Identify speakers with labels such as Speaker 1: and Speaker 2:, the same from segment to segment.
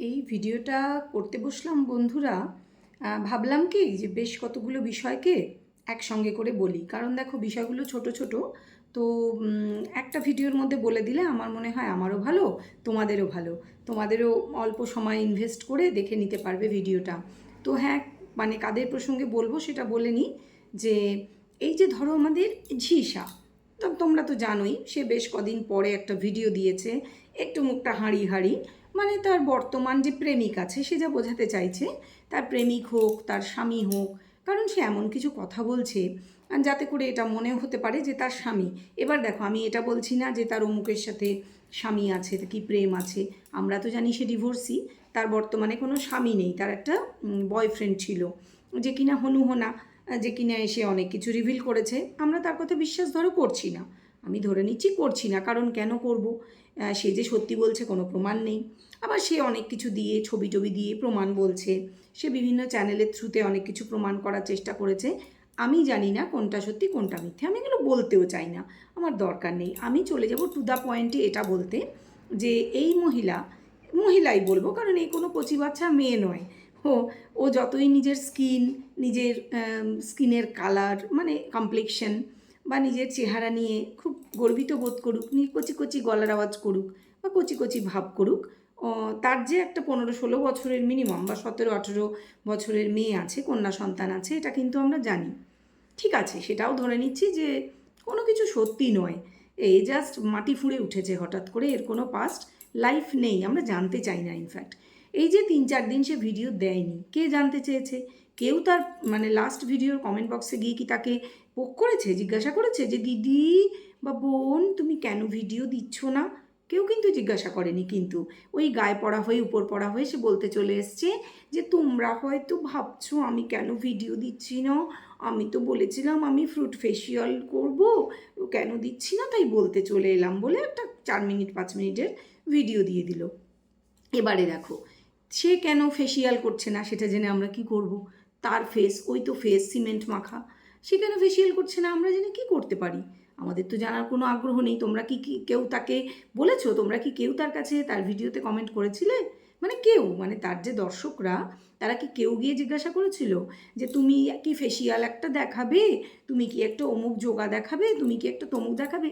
Speaker 1: এই ভিডিওটা করতে বসলাম বন্ধুরা। ভাবলাম কি যে বেশ কতগুলো বিষয়কে একসঙ্গে করে বলি, কারণ দেখো বিষয়গুলো ছোট ছোট। তো একটা ভিডিওর মধ্যে বলে দিলে আমার মনে হয় আমারও ভালো, তোমাদেরও ভালো, তোমাদেরও অল্প সময় ইনভেস্ট করে দেখে নিতে পারবে ভিডিওটা। তো হ্যাঁ, মানে কাদের প্রসঙ্গে বলবো সেটা বলে নিই। যে এই যে ধরো আমাদের ঝিসা, তো তোমরা তো জানোই সে বেশ কদিন পরে একটা ভিডিও দিয়েছে, একটু মুখটা হাঁড়ি হাঁড়ি, মানে তার বর্তমান যে প্রেমিক আছে সে যা বোঝাতে চাইছে, তার প্রেমিক হোক তার স্বামী হোক, কারণ সে এমন কিছু কথা বলছে যাতে করে এটা মনেও হতে পারে যে তার স্বামী। এবার দেখো, আমি এটা বলছি না যে তার অমুকের সাথে স্বামী আছে কি প্রেম আছে, আমরা তো জানি সে ডিভোর্সি, তার বর্তমানে কোনো স্বামী নেই, তার একটা বয়ফ্রেন্ড ছিল যে কিনা হনুহনা, যে কিনা এসে অনেক কিছু রিভিল করেছে। আমরা তার কথা বিশ্বাস ধরো করছি না, আমি ধরে নিচ্ছি করছি না, কারণ কেন করব? সে যে সত্যি বলছে কোনো প্রমাণ নেই। আবার সে অনেক কিছু দিয়ে ছবি টবি দিয়ে প্রমাণ বলছে, সে বিভিন্ন চ্যানেলের থ্রুতে অনেক কিছু প্রমাণ করার চেষ্টা করেছে। আমি জানি না কোনটা সত্যি কোনটা মিথ্যে, আমি এগুলো বলতেও চাই না, আমার দরকার নেই। আমি চলে যাব টু দ্য পয়েন্টে এটা বলতে, যে এই মহিলাই বলবো, কারণ এই কোনো কচি বাচ্চা মেয়ে নয়। ও ও যতই নিজের নিজের স্কিনের কালার মানে কমপ্লেকশন বা নিজের চেহারা নিয়ে খুব গর্বিত বোধ করুক, কচি কচি গলার আওয়াজ করুক বা কচি কচি ভাব করুক, তার যে একটা 15-16 বছরের মিনিমাম বা 17-18 বছরের মেয়ে আছে, কন্যা সন্তান আছে, এটা কিন্তু আমরা জানি। ঠিক আছে, সেটাও ধরে নিচ্ছি যে কোনো কিছু সত্যি নয়, এই জাস্ট মাটি ফুঁড়ে উঠেছে হঠাৎ করে, এর কোনো পাস্ট লাইফ নেই, আমরা জানতে চাই না। ইনফ্যাক্ট এই যে 3-4 দিন সে ভিডিও দেয়নি, কে জানতে চেয়েছে? কেউ তার মানে লাস্ট ভিডিওর কমেন্ট বক্সে গিয়ে কি তাকে পোক করেছে, জিজ্ঞাসা করেছে যে দিদি বা বোন তুমি কেন ভিডিও দিচ্ছ না? কেউ কিন্তু জিজ্ঞাসা করেনি। কিন্তু ওই গায়ে পড়া হয়ে উপর পড়া হয়ে সে বলতে চলে এসছে যে তোমরা হয়তো ভাবছো আমি কেন ভিডিও দিচ্ছি না, আমি তো বলেছিলাম আমি ফ্রুট ফেসিয়াল করব, কেন দিচ্ছি না তাই বলতে চলে এলাম, বলে একটা 4 মিনিট 5 মিনিটের ভিডিও দিয়ে দিল। এবারে দেখো, সে কেন ফেসিয়াল করছে না সেটা জেনে আমরা কি করব? তার ফেস, ওই তো ফেস সিমেন্ট মাখা, সে কেন ফেসিয়াল করছে না আমরা জেনে কি করতে পারি? আমাদের তো জানার কোনো আগ্রহ নেই। তোমরা কি কেউ তাকে বলেছো? তোমরা কি কেউ তার কাছে তার ভিডিওতে কমেন্ট করেছিলে? মানে কেউ, মানে তার যে দর্শকরা, তারা কি কেউ গিয়ে জিজ্ঞাসা করেছিল যে তুমি কি ফেসিয়াল একটা দেখাবে, তুমি কি একটা অমুক যোগা দেখাবে, তুমি কি একটা তমুক দেখাবে?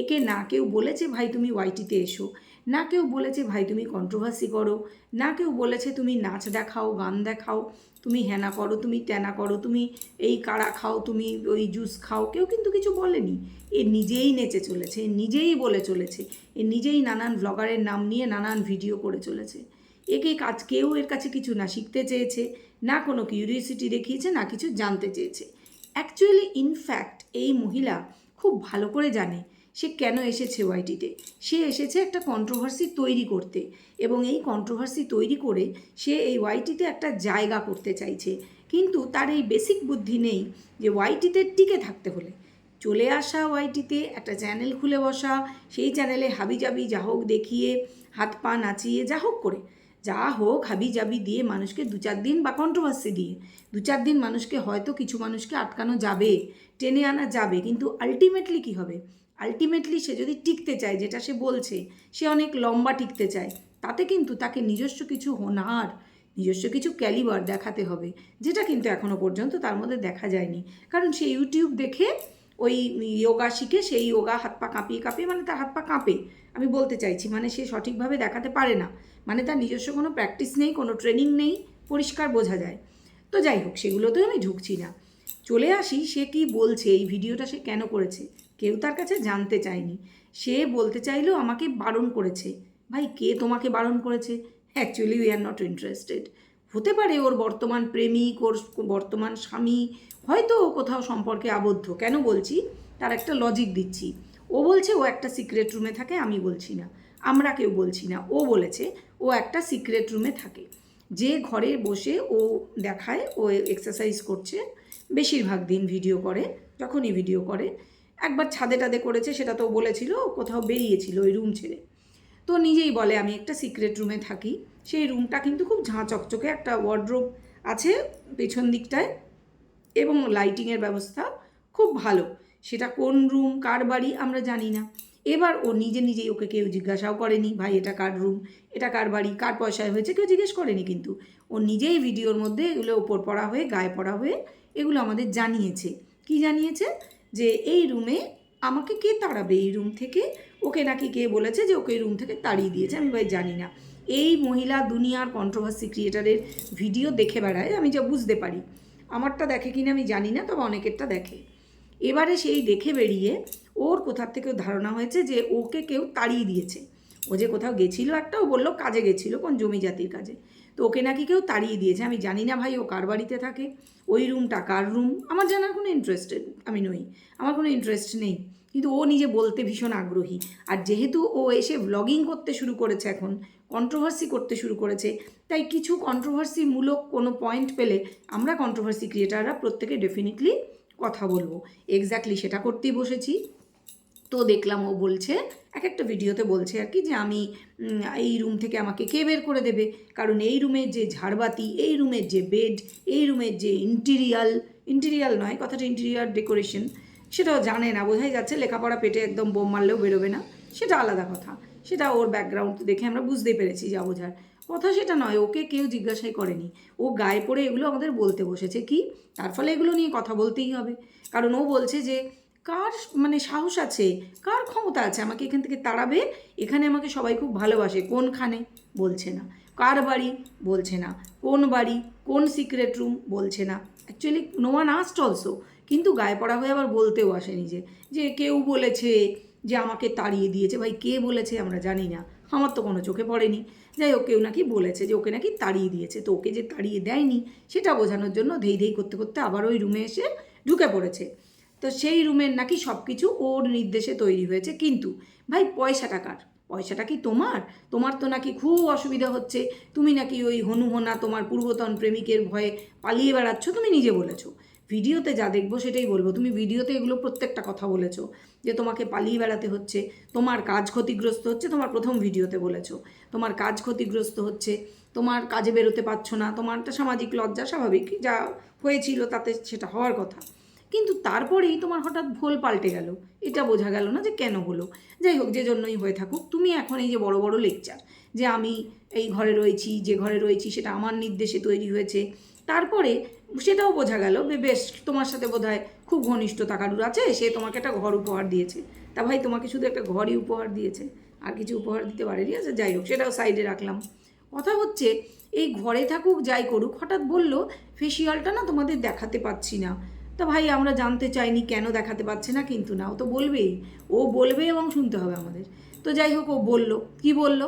Speaker 1: একে না কেউ বলেছে ভাই তুমি ওয়াইটিতে এসো, না কেউ বলেছে ভাই তুমি কন্ট্রোভার্সি করো, না কেউ বলেছে তুমি নাচ দেখাও, গান দেখাও, তুমি হ্যানা করো, তুমি ত্যানা করো, তুমি এই কাড়া খাও, তুমি ওই জুস খাও, কেউ কিন্তু কিছু বলেনি। এ নিজেই নেচে চলেছে, নিজেই বলে চলেছে, এ নিজেই নানান ব্লগারের নাম নিয়ে নানান ভিডিও করে চলেছে। একে কাজ কেউ এর কাছে কিছু না শিখতে চেয়েছে, না কোনো কিউরিওসিটি দেখিয়েছে, না কিছু জানতে চেয়েছে। অ্যাকচুয়ালি ইনফ্যাক্ট এই মহিলা খুব ভালো করে জানে সে কেন এসেছে ওয়াইটিতে। সে এসেছে একটা কন্ট্রোভার্সি তৈরি করতে, এবং এই কন্ট্রোভার্সি তৈরি করে সে এই ওয়াইটিতে একটা জায়গা করতে চাইছে। কিন্তু তার এই বেসিক বুদ্ধি নেই যে ওয়াইটিতে টিকে থাকতে হলে চলে আসা, ওয়াইটিতে একটা চ্যানেল খুলে বসা, সেই চ্যানেলে হাবিজাবি যা হোক দেখিয়ে, হাত পা নাচিয়ে, যা হোক করে, যা হোক হাবিজাবি দিয়ে মানুষকে 2-4 দিন বা কন্ট্রোভার্সি দিয়ে 2-4 দিন মানুষকে, হয়তো কিছু মানুষকে আটকানো যাবে, টেনে আনা যাবে, কিন্তু আলটিমেটলি কী হবে? আলটিমেটলি সে যদি টিকতে চায়, যেটা সে বলছে সে অনেক লম্বা টিকতে চায়, তাতে কিন্তু তাকে নিজস্ব কিছু হোনার, নিজস্ব কিছু ক্যালিবার দেখাতে হবে, যেটা কিন্তু এখনও পর্যন্ত তার মধ্যে দেখা যায়নি। কারণ সে ইউটিউব দেখে ওই যোগা শিখে, সেই যোগা হাত পা কাঁপিয়ে কাঁপিয়ে, মানে তার হাত পা কাঁপে, আমি বলতে চাইছি মানে সে সঠিকভাবে দেখাতে পারে না, মানে তার নিজস্ব কোনো প্র্যাকটিস নেই, কোনো ট্রেনিং নেই, পরিষ্কার বোঝা যায়। তো যাই হোক, সেগুলোতেও আমি ঢুকছি না। চলে আসি সে কি বলছে, এই ভিডিওটা সে কেন করেছে। কেউ তার কাছে জানতে চায়নি, সে বলতে চাইলেও আমাকে বারণ করেছে। ভাই কে তোমাকে বারণ করেছে? Actually we are not interested. হতে পারে ওর বর্তমান প্রেমিক, ওর বর্তমান স্বামী, হয়তো ও কোথাও সম্পর্কে আবদ্ধ। কেন বলছি তার একটা লজিক দিচ্ছি। ও বলছে ও একটা সিক্রেট রুমে থাকে, আমি বলছি না, আমরা কেউ বলছি না, ও বলেছে ও একটা সিক্রেট রুমে থাকে, যে ঘরে বসে ও দেখায় ও এক্সারসাইজ করছে, বেশিরভাগ দিন ভিডিও করে, যখনই ভিডিও করে। একবার ছাদে টাদে করেছে, সেটা তো বলেছিল কোথাও বেরিয়েছিল ওই রুম ছেড়ে। তো নিজেই বলে আমি একটা সিক্রেট রুমে থাকি। সেই রুমটা কিন্তু খুব ঝাঁ চকচকে, একটা ওয়ার্ড্রোব আছে পেছন দিকটায়, এবং লাইটিংয়ের ব্যবস্থা খুব ভালো। সেটা কোন রুম কার বাড়ি আমরা জানি না। এবার ও নিজেই ওকে কেউ জিজ্ঞাসাও করেনি, ভাই এটা কার রুম, এটা কার বাড়ি, কার পয়সায় হয়েছে, কেউ জিজ্ঞেস করেনি। কিন্তু ও নিজেই ভিডিওর মধ্যে এগুলো ওপর পড়া হয়ে গায়ে পড়া হয়ে এগুলো আমাদের জানিয়েছে। কি জানিয়েছে? যে এই রুমে আমাকে কে তাড়াবে, এই রুম থেকে ওকে নাকি কে বলেছে যে ওকে এই রুম থেকে তাড়িয়ে দিয়েছে। আমি ভাই জানি না, এই মহিলা দুনিয়ার কন্ট্রোভার্সি ক্রিয়েটারের ভিডিও দেখে বেড়ায়, আমি যা বুঝতে পারি। আমারটা দেখে কিনা আমি জানি না, তবে অনেকেরটা দেখে। এবারে সেই দেখে বেরিয়ে ওর কোথার থেকেও ধারণা হয়েছে যে ওকে কেউ তাড়িয়ে দিয়েছে। ও যে কোথাও গেছিলো একটা, ও বললো কাজে গেছিলো, কোন জমি জাতির কাজে, তো ওকে নাকি কেউ তাড়িয়ে দিয়েছে। আমি জানি না ভাই ও কার বাড়িতে থাকে, ওই রুমটা কার রুম আমার জানার কোনো ইন্টারেস্টেড আমি নই, আমার কোনো ইন্টারেস্ট নেই। কিন্তু ও নিজে বলতে ভীষণ আগ্রহী। আর যেহেতু ও এসে ব্লগিং করতে শুরু করেছে, এখন কন্ট্রোভার্সি করতে শুরু করেছে, তাই কিছু কন্ট্রোভার্সিমূলক কোনো পয়েন্ট পেলে আমরা কন্ট্রোভার্সি ক্রিয়েটাররা প্রত্যেকে ডেফিনেটলি কথা বলবো। এক্স্যাক্টলি সেটা করতেই বসেছি। তো দেখলাম ও বলছে, এক একটা ভিডিওতে বলছে আর কি, যে আমি এই রুম থেকে আমাকে কে বের করে দেবে, কারণ এই রুমের যে ঝাড়বাতি, এই রুমের যে বেড, এই রুমের যে ইন্টেরিয়াল নয় কথাটা, ইন্টেরিয়ার ডেকোরেশন, সেটাও জানে না, বোঝাই যাচ্ছে লেখাপড়া পেটে একদম বোম মারলেও বেরোবে না, সেটা আলাদা কথা। সেটা ওর ব্যাকগ্রাউন্ড দেখে আমরা বুঝতেই পেরেছি, যা বোঝার কথা সেটা নয়। ওকে কেউ জিজ্ঞাসাই করেনি, ও গায়ে পড়ে এগুলো আমাদের বলতে বসেছে। কি তার ফলে এগুলো নিয়ে কথা বলতেই হবে, কারণ ও বলছে যে কার মানে সাহস আছে, কার ক্ষমতা আছে আমাকে এখান থেকে তাড়াবে, এখানে আমাকে সবাই খুব ভালোবাসে, কোনখানে বলছে না, কার বাড়ি বলছে না, কোন বাড়ি, কোন সিক্রেট রুম বলছে না। Actually no one asked also, কিন্তু গায়ে পড়া হয়ে আবার বলতেও আসেনি যে কেউ বলেছে যে আমাকে তাড়িয়ে দিয়েছে। ভাই কে বলেছে আমরা জানি না, আমার তো কোনো চোখে পড়েনি। যাই হোক, কেউ নাকি বলেছে যে ওকে নাকি তাড়িয়ে দিয়েছে, তো ওকে যে তাড়িয়ে দেয়নি সেটা বোঝানোর জন্য ধেই করতে করতে আবার ওই রুমে এসে ঢুকে পড়েছে। তো সেই রুমের নাকি সব কিছু ওর নির্দেশে তৈরি হয়েছে। কিন্তু ভাই পয়সাটা কার? পয়সাটা কি তোমার? তোমার তো নাকি খুব অসুবিধা হচ্ছে, তুমি নাকি ওই হনুহনা তোমার পূর্বতন প্রেমিকের ভয়ে পালিয়ে বেড়াচ্ছ, তুমি নিজে বলেছো। ভিডিওতে যা দেখবো সেটাই বলবো, তুমি ভিডিওতে এগুলো প্রত্যেকটা কথা বলেছো যে তোমাকে পালিয়ে বেড়াতে হচ্ছে, তোমার কাজ ক্ষতিগ্রস্ত হচ্ছে, তোমার প্রথম ভিডিওতে বলেছো তোমার কাজ ক্ষতিগ্রস্ত হচ্ছে, তোমার কাজে বেরোতে পারছো না, তোমার একটা সামাজিক লজ্জা স্বাভাবিক, যা হয়েছিল তাতে সেটা হওয়ার কথা। কিন্তু তারপরেই তোমার হঠাৎ ভুল পাল্টে গেল, এটা বোঝা গেল না যে কেন হলো। যাই হোক, যে জন্যই হয়ে থাকুক, তুমি এখন এই যে বড় বড় লেকচার যে আমি এই ঘরে রয়েছি, যে ঘরে রয়েছি সেটা আমার নির্দেশে তৈরি হয়েছে, তারপরে সেটাও বোঝা গেল বেশ তোমার সাথে বোধহয় খুব ঘনিষ্ঠতা কারুর আছে, সে তোমাকে একটা ঘর উপহার দিয়েছে। তা ভাই তোমাকে শুধু একটা ঘরই উপহার দিয়েছে, আর কিছু উপহার দিতে পারেনি। আচ্ছা যাই হোক, সেটাও সাইডে রাখলাম। কথা হচ্ছে এই ঘরে থাকুক যাই করুক, হঠাৎ বলল ফেসিয়ালটা না তোমাদের দেখাতে পাচ্ছি না। তা ভাই আমরা জানতে চাইনি কেন দেখাতে পাচ্ছে না, কিন্তু না, ও তো বলবেই, ও বলবে এবং শুনতে হবে আমাদের। তো যাই হোক, ও বলল, কি বলল,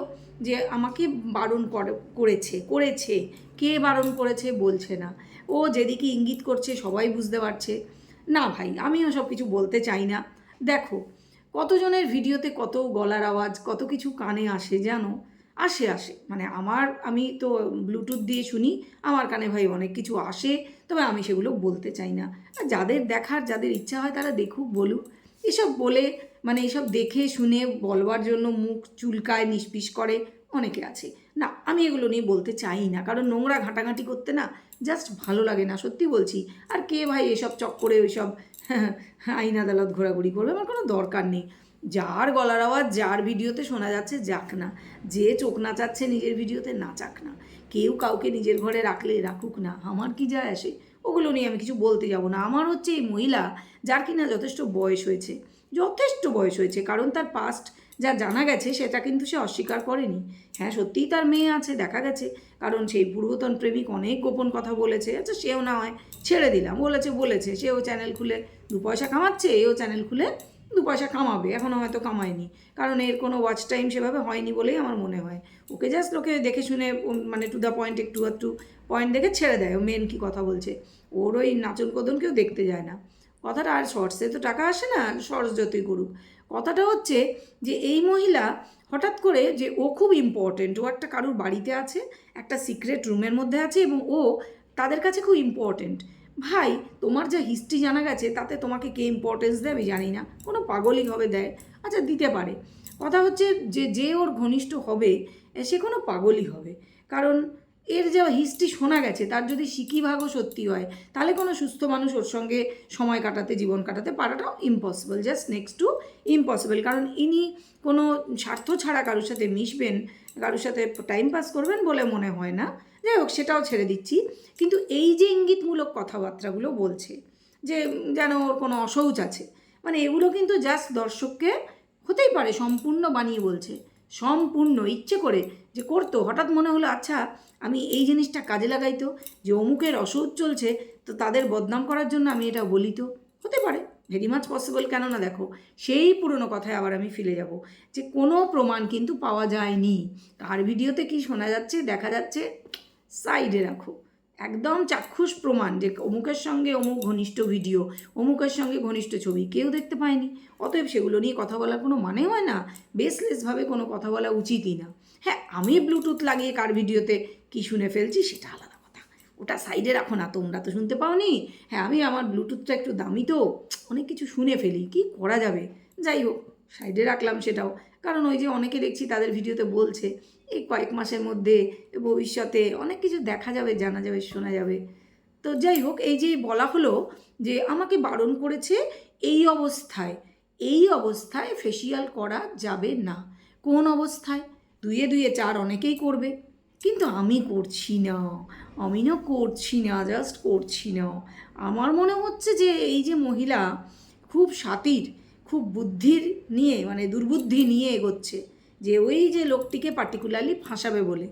Speaker 1: যে আমাকে বারণ করেছে কে বারণ করেছে বলছে না, ও যেদিকে ইঙ্গিত করছে সবাই বুঝতে পারছে। না ভাই, আমিও সব কিছু বলতে চাই না। দেখো, কতজনের ভিডিওতে কত গলার আওয়াজ, কত কিছু কানে আসে জানো, আসে মানে আমি তো ব্লুটুথ দিয়ে শুনি, আমার কানে ভাই অনেক কিছু আসে, তবে আমি সেগুলো বলতে চাই না। আর যাদের দেখার, যাদের ইচ্ছা হয় তারা দেখুক, বলুক। এসব বলে মানে এসব দেখে শুনে বলবার জন্য মুখ চুলকায়, নিষ্পিস করে অনেকে আছে। না, আমি এগুলো নিয়ে বলতে চাই না, কারণ নোংরা ঘাঁটাঘাঁটি করতে না জাস্ট ভালো লাগে না, সত্যি বলছি। আর কে ভাই এসব চক্করে ওইসব আইন আদালত ঘোরাঘুরি করবে, আমার কোনো দরকার নেই। যার গলার আওয়াজ যার ভিডিওতে শোনা যাচ্ছে যাক না, যে চোখ নাচাচ্ছে নিজের ভিডিওতে নাচাক না, কেউ কাউকে নিজের ঘরে রাখলে রাখুক না, আমার কি যায় আসে, ওগুলো নিয়ে আমি কিছু বলতে যাব না। আমার হচ্ছে এই মহিলা, যার কিনা যথেষ্ট বয়স হয়েছে, কারণ তার পাস্ট যা জানা গেছে সেটা কিন্তু সে অস্বীকার করেনি। হ্যাঁ, সত্যিই তার মেয়ে আছে, দেখা গেছে, কারণ সেই পূর্বতন প্রেমিক অনেক গোপন কথা বলেছে। আচ্ছা, সেও না হয় ছেড়ে দিলাম, বলেছে সেও চ্যানেল খুলে 2 পয়সা কামাচ্ছে, এও চ্যানেল খুলে 2 পয়সা কামাবে, এখনও হয়তো কামায়নি, কারণ এর কোনো ওয়াচ টাইম সেভাবে হয়নি বলেই আমার মনে হয়। ওকে জাস্ট লোকে দেখে শুনে মানে টু দ্য পয়েন্ট, একটু পয়েন্ট দেখে ছেড়ে দেয়, ও মেন কী কথা বলছে, ওর ওই নাচন কদন কেউ দেখতে যায় না কথাটা। আর শর্টসে তো টাকা আসে না, শর্টস যতই করুক। কথাটা হচ্ছে যে এই মহিলা হঠাৎ করে যে ও খুব ইম্পর্টেন্ট, ও একটা কারুর বাড়িতে আছে, একটা সিক্রেট রুমের মধ্যে আছে, এবং ও তাদের কাছে খুব ইম্পর্টেন্ট। ভাই, তোমার যা হিস্ট্রি জানা গেছে তাতে তোমাকে কে ইম্পর্টেন্স দেয় আমি জানি না, কোনো পাগলই হবে দেয়। আচ্ছা, দিতে পারে। কথা হচ্ছে যে ওর ঘনিষ্ঠ হবে সে কোনো পাগলই হবে, কারণ এর যা হিস্ট্রি শোনা গেছে তার যদি সিকিভাগও সত্যি হয় তাহলে কোনো সুস্থ মানুষ ওর সঙ্গে সময় কাটাতে জীবন কাটাতে পারাটাও impossible, just next to impossible. কারণ ইনি কোনো স্বার্থ ছাড়া কারোর সাথে মিশবেন, কারোর সাথে টাইম পাস করবেন বলে মনে হয় না। যাই হোক, সেটাও ছেড়ে দিচ্ছি। কিন্তু এই যে ইঙ্গিতমূলক কথাবার্তাগুলো বলছে যে যেন ওর কোনো অসৌচ আছে, মানে এগুলো কিন্তু জাস্ট দর্শককে হতেই পারে সম্পূর্ণ বানিয়ে বলছে, সম্পূর্ণ ইচ্ছে করে যে করতো। হঠাৎ মনে হলো আচ্ছা আমি এই জিনিসটা কাজে লাগাইতো, যে অমুকের অসৌচ চলছে তো তাদের বদনাম করার জন্য আমি এটা বলি, তো হতে পারে, ভেরি মাচ পসিবল। কেননা দেখো, সেই পুরনো কথায় আবার আমি ফিরে যাব যে কোনো প্রমাণ কিন্তু পাওয়া যায়নি। কার ভিডিওতে কি শোনা যাচ্ছে দেখা যাচ্ছে সাইডে রাখো, একদম চাক্ষুষ প্রমাণ যে অমুকের সঙ্গে অমুক ঘনিষ্ঠ ভিডিও, অমুকের সঙ্গে ঘনিষ্ঠ ছবি কেউ দেখতে পায়নি। অতএব সেগুলো নিয়ে কথা বলার কোনো মানে হয় না, বেসলেসভাবে কোনো কথা বলা উচিতই না। হ্যাঁ, আমি ব্লুটুথ লাগিয়ে কার ভিডিওতে কি শুনে ফেলছি সেটা আলাদা কথা, ওটা সাইডে রাখো না, তোমরা তো শুনতে পাওনি। হ্যাঁ, আমি আমার ব্লুটুথটা একটু দামি তো অনেক কিছু শুনে ফেলি, কি করা যাবে। যাই হোক, সাইডে রাখলাম সেটাও, কারণ ওই যে অনেকে দেখছি তাদের ভিডিওতে বলছে এই কয়েক মাসের মধ্যে ভবিষ্যতে অনেক কিছু দেখা যাবে, জানা যাবে, শোনা যাবে। তো যাই হোক, এই যে বলা হলো যে আমাকে বারণ করেছে এই অবস্থায়, এই অবস্থায় ফেসিয়াল করা যাবে না। কোন অবস্থায়? দুয়ে দুয়ে চার অনেকেই করবে, কিন্তু আমি করছি না, আমিও করছি না, জাস্ট করছি না। আমার মনে হচ্ছে যে এই যে মহিলা খুব সাতির, খুব বুদ্ধির নিয়ে, মানে দুর্বুদ্ধি নিয়ে এগোচ্ছে, যে ওই যে লোকটিকে পার্টিকুলারলি ফাঁসাবে বলে।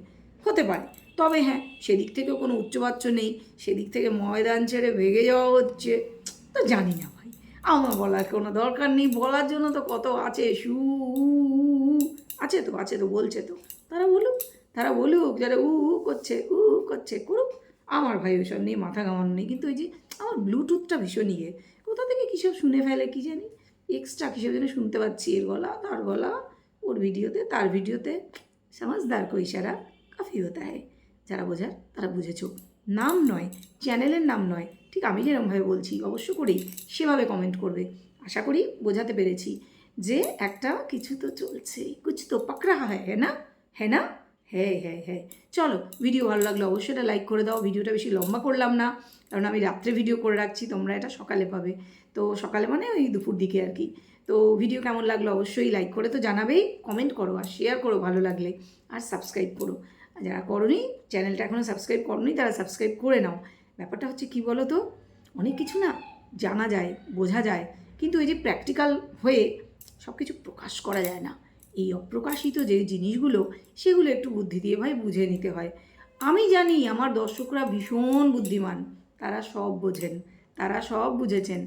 Speaker 1: হতে পারে, তবে হ্যাঁ, সেদিক থেকেও কোনো উচ্চবাচ্য নেই, সেদিক থেকে ময়দান ছেড়ে ভেগে যাওয়া হচ্ছে, তো জানি না ভাই, আমার বলার কোনো দরকার নেই, বলার জন্য তো কত আছে, আছে তো বলছে তো, তারা বলুক, যারা করছে করুক, আমার ভাই ওইসব নিয়ে মাথা ঘামানো নেই। কিন্তু ওই যে আমার ব্লুটুথটা ভীষণ ইয়ে, কোথা থেকে কী সব শুনে ফেলে কি জানি, এক্সট্রা কিসব যেন শুনতে পাচ্ছি, এর গলা তার গলা, ওর ভিডিওতে তার ভিডিওতে। समझदार को इशारा काफ़ी होता है, যারা বোঝার তারা বুঝেছো। নাম নয়, চ্যানেলের নাম নয়, ঠিক আমি যেরকমভাবে বলছি অবশ্য করেই সেভাবে কমেন্ট করবে। আশা করি বোঝাতে পেরেছি যে একটা কিছু তো চলছে, কুছ তো পাক রাহা হ্যায় না, হ্যাঁ না, হ্যাঁ। চলো, ভিডিও ভালো লাগলে অবশ্যই এটা লাইক করে দাও। ভিডিওটা বেশি লম্বা করলাম না, কারণ আমি রাত্রে ভিডিও করে রাখছি, তোমরা এটা সকালে পাবে। তো সকালে মানে ওই দুপুর দিকে আর কি। তো ভিডিও কেমন লাগলো অবশ্যই লাইক করে তো জানাবেই, কমেন্ট করো আর শেয়ার করো ভালো লাগলে, আর সাবস্ক্রাইব করো। আর যারা করোনি, চ্যানেলটা এখনও সাবস্ক্রাইব করোনি, তারা সাবস্ক্রাইব করে নাও। ব্যাপারটা হচ্ছে কি বলো তো, অনেক কিছু না জানা যায়, বোঝা যায়, কিন্তু এই যে প্র্যাকটিক্যাল হয়ে সব কিছু প্রকাশ করা যায় না। এই অপ্রকাশিত যে জিনিসগুলো, সেগুলো একটু বুদ্ধি দিয়ে ভাই বুঝে নিতে হয়। আমি জানি আমার দর্শকরা ভীষণ বুদ্ধিমান, তারা সব বোঝেন, তারা সব বুঝেছেন,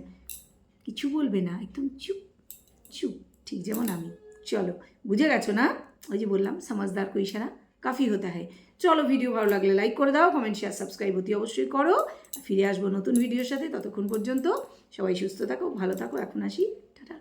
Speaker 1: কিছু বলবে না, একদম চুপ চুপ, ঠিক যেমন আমি। চলো, বুঝে গেছো না? ওই যে বললাম, समझदार को इशारा काफ़ी होता है। চলো, ভিডিও ভালো লাগলে লাইক করে দাও, কমেন্ট শেয়ার সাবস্ক্রাইব অতি অবশ্যই করো। ফিরে আসবো নতুন ভিডিওর সাথে, ততক্ষণ পর্যন্ত সবাই সুস্থ থাকো, ভালো থাকো, এখন আসি, টাটা।